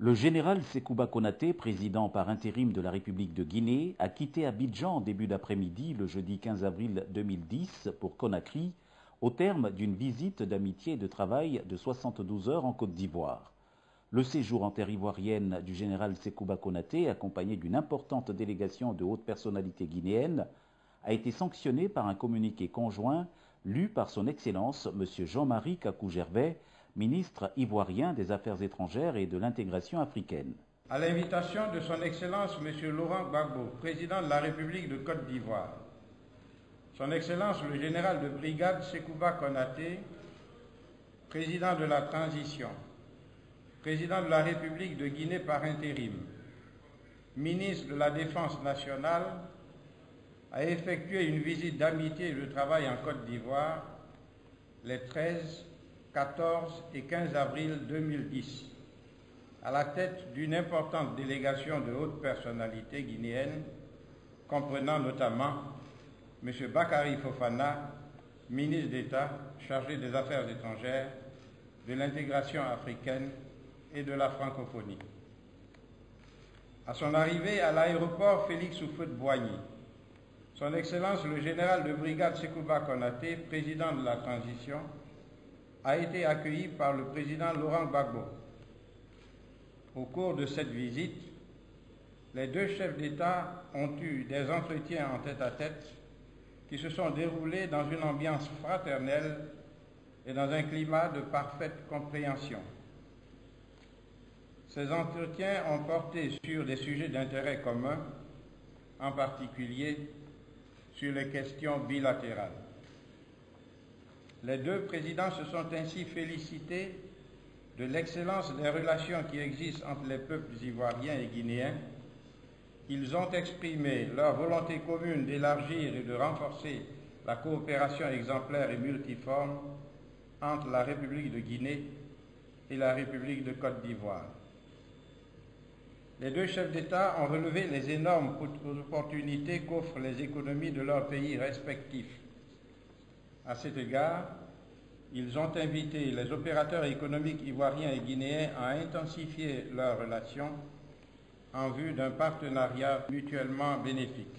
Le général Sekouba Konaté, président par intérim de la République de Guinée, a quitté Abidjan en début d'après-midi le jeudi 15 avril 2010 pour Conakry, au terme d'une visite d'amitié et de travail de 72 heures en Côte d'Ivoire. Le séjour en terre ivoirienne du général Sekouba Konaté, accompagné d'une importante délégation de hautes personnalités guinéennes, a été sanctionné par un communiqué conjoint lu par son Excellence M. Jean-Marie Kakou-Gervais, ministre ivoirien des Affaires étrangères et de l'intégration africaine. À l'invitation de son Excellence M. Laurent Gbagbo, président de la République de Côte d'Ivoire, son Excellence le général de brigade Sekouba Konaté, président de la transition, président de la République de Guinée par intérim, ministre de la Défense nationale, a effectué une visite d'amitié et de travail en Côte d'Ivoire les 13, 14 et 15 avril 2010, à la tête d'une importante délégation de hautes personnalités guinéennes, comprenant notamment M. Bakary Fofana, ministre d'État chargé des Affaires étrangères, de l'intégration africaine et de la francophonie. À son arrivée à l'aéroport Félix Houphouët-Boigny, son Excellence le général de brigade Sekouba Konaté, président de la transition, a été accueilli par le président Laurent Gbagbo. Au cours de cette visite, les deux chefs d'État ont eu des entretiens en tête-à-tête qui se sont déroulés dans une ambiance fraternelle et dans un climat de parfaite compréhension. Ces entretiens ont porté sur des sujets d'intérêt commun, en particulier sur les questions bilatérales. Les deux présidents se sont ainsi félicités de l'excellence des relations qui existent entre les peuples ivoiriens et guinéens. Ils ont exprimé leur volonté commune d'élargir et de renforcer la coopération exemplaire et multiforme entre la République de Guinée et la République de Côte d'Ivoire. Les deux chefs d'État ont relevé les énormes opportunités qu'offrent les économies de leurs pays respectifs. À cet égard, ils ont invité les opérateurs économiques ivoiriens et guinéens à intensifier leurs relations en vue d'un partenariat mutuellement bénéfique.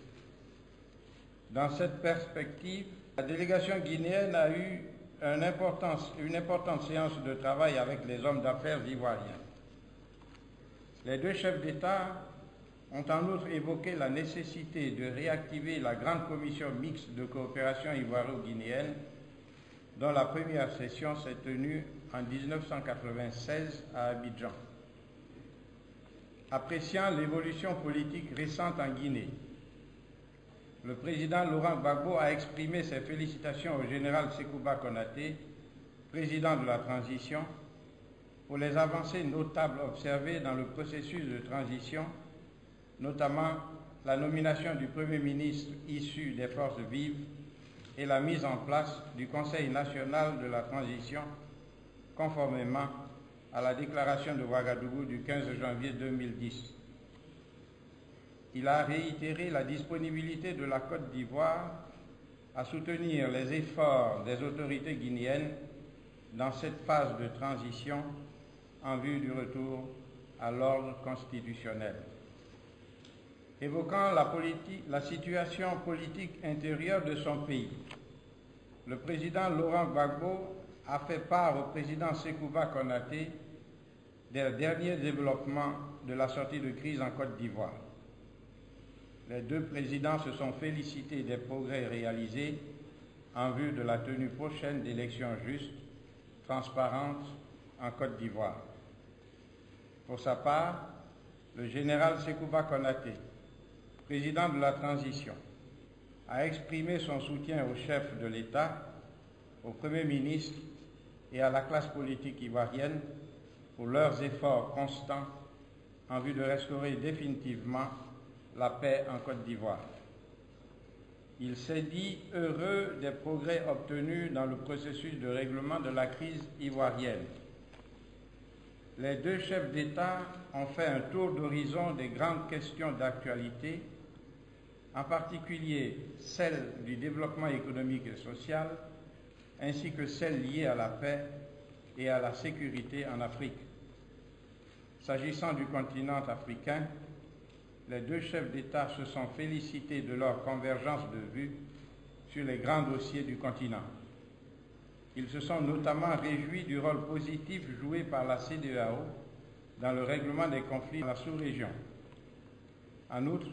Dans cette perspective, la délégation guinéenne a eu une importante séance de travail avec les hommes d'affaires ivoiriens. Les deux chefs d'État ont en outre évoqué la nécessité de réactiver la grande commission mixte de coopération ivoiro-guinéenne dont la première session s'est tenue en 1996 à Abidjan. Appréciant l'évolution politique récente en Guinée, le président Laurent Gbagbo a exprimé ses félicitations au général Sekouba Konaté, président de la transition, pour les avancées notables observées dans le processus de transition, notamment la nomination du Premier ministre issu des forces vives et la mise en place du Conseil national de la transition, conformément à la déclaration de Ouagadougou du 15 janvier 2010. Il a réitéré la disponibilité de la Côte d'Ivoire à soutenir les efforts des autorités guinéennes dans cette phase de transition en vue du retour à l'ordre constitutionnel. Évoquant la situation politique intérieure de son pays, le président Laurent Gbagbo a fait part au président Sekouba Konaté des derniers développements de la sortie de crise en Côte d'Ivoire. Les deux présidents se sont félicités des progrès réalisés en vue de la tenue prochaine d'élections justes, transparentes en Côte d'Ivoire. Pour sa part, le général Sekouba Konaté, président de la transition, a exprimé son soutien au chef de l'État, au Premier ministre et à la classe politique ivoirienne pour leurs efforts constants en vue de restaurer définitivement la paix en Côte d'Ivoire. Il s'est dit heureux des progrès obtenus dans le processus de règlement de la crise ivoirienne. Les deux chefs d'État ont fait un tour d'horizon des grandes questions d'actualité, en particulier celles du développement économique et social, ainsi que celles liées à la paix et à la sécurité en Afrique. S'agissant du continent africain, les deux chefs d'État se sont félicités de leur convergence de vues sur les grands dossiers du continent. Ils se sont notamment réjouis du rôle positif joué par la CEDEAO dans le règlement des conflits dans la sous-région. En outre,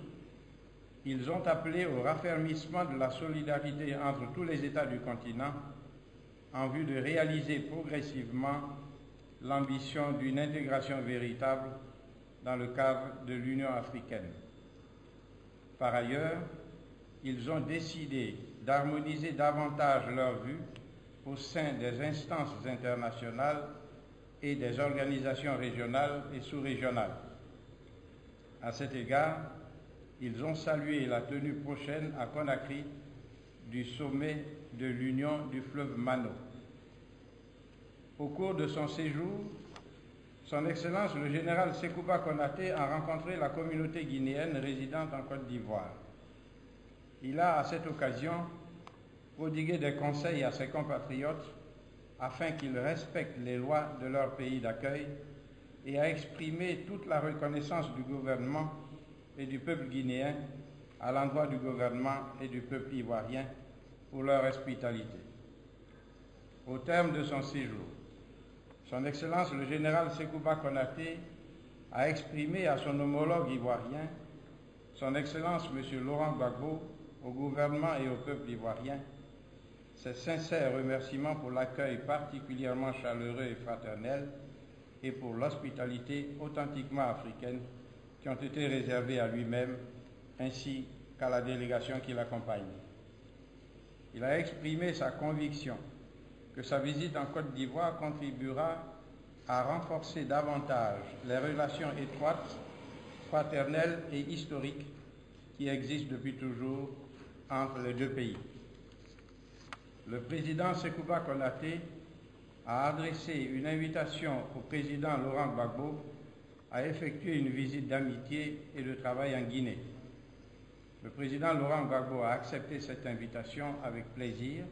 ils ont appelé au raffermissement de la solidarité entre tous les États du continent en vue de réaliser progressivement l'ambition d'une intégration véritable dans le cadre de l'Union africaine. Par ailleurs, ils ont décidé d'harmoniser davantage leurs vues au sein des instances internationales et des organisations régionales et sous-régionales. À cet égard, ils ont salué la tenue prochaine à Conakry du sommet de l'Union du fleuve Mano. Au cours de son séjour, Son Excellence le général Sekouba Konaté a rencontré la communauté guinéenne résidente en Côte d'Ivoire. Il a, à cette occasion, prodigué des conseils à ses compatriotes afin qu'ils respectent les lois de leur pays d'accueil et a exprimé toute la reconnaissance du gouvernement et du peuple guinéen à l'endroit du gouvernement et du peuple ivoirien pour leur hospitalité. Au terme de son séjour, Son Excellence le général Sekouba Konaté a exprimé à son homologue ivoirien, Son Excellence M. Laurent Gbagbo, au gouvernement et au peuple ivoirien, ses sincères remerciements pour l'accueil particulièrement chaleureux et fraternel et pour l'hospitalité authentiquement africaine qui ont été réservées à lui-même ainsi qu'à la délégation qui l'accompagne. Il a exprimé sa conviction que sa visite en Côte d'Ivoire contribuera à renforcer davantage les relations étroites, fraternelles et historiques qui existent depuis toujours entre les deux pays. Le président Sekouba Konaté a adressé une invitation au président Laurent Gbagbo à effectuer une visite d'amitié et de travail en Guinée. Le président Laurent Gbagbo a accepté cette invitation avec plaisir.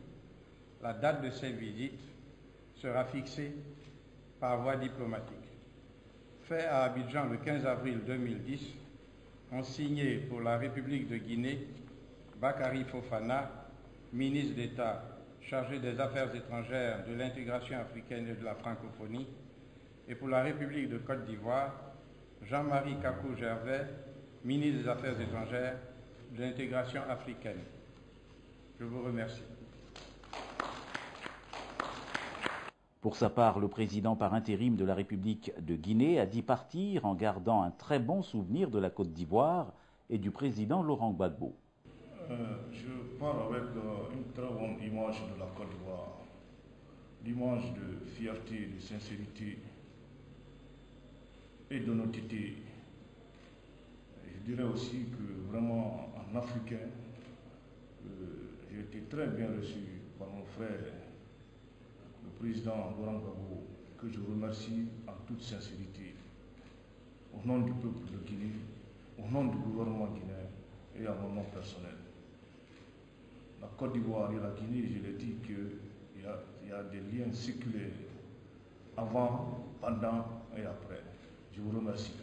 La date de cette visite sera fixée par voie diplomatique. Fait à Abidjan le 15 avril 2010, ont signé pour la République de Guinée Bakary Fofana, ministre d'État chargé des Affaires étrangères, de l'intégration africaine et de la francophonie, et pour la République de Côte d'Ivoire, Jean-Marie Kakou-Gervais, ministre des Affaires étrangères, de l'intégration africaine. Je vous remercie. Pour sa part, le président par intérim de la République de Guinée a dit partir en gardant un très bon souvenir de la Côte d'Ivoire et du président Laurent Gbagbo. Je pars avec une très bonne image de la Côte d'Ivoire, l'image de fierté, de sincérité et d'honnêteté. Je dirais aussi que vraiment en africain, j'ai été très bien reçu par mon frère, le président Laurent Gbagbo, que je remercie en toute sincérité, au nom du peuple de Guinée, au nom du gouvernement guinéen et à mon nom personnel. La Côte d'Ivoire et la Guinée, je l'ai dit qu'il y a des liens séculaires avant, pendant et après. Je vous remercie.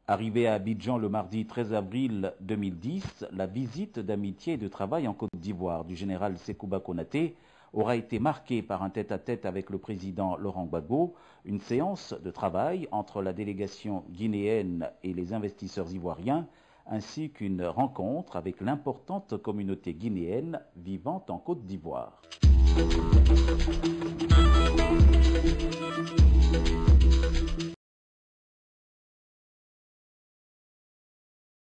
Arrivé à Abidjan le mardi 13 avril 2010, la visite d'amitié et de travail en Côte d'Ivoire du général Sekouba Konaté aura été marquée par un tête-à-tête avec le président Laurent Gbagbo, une séance de travail entre la délégation guinéenne et les investisseurs ivoiriens, ainsi qu'une rencontre avec l'importante communauté guinéenne vivant en Côte d'Ivoire.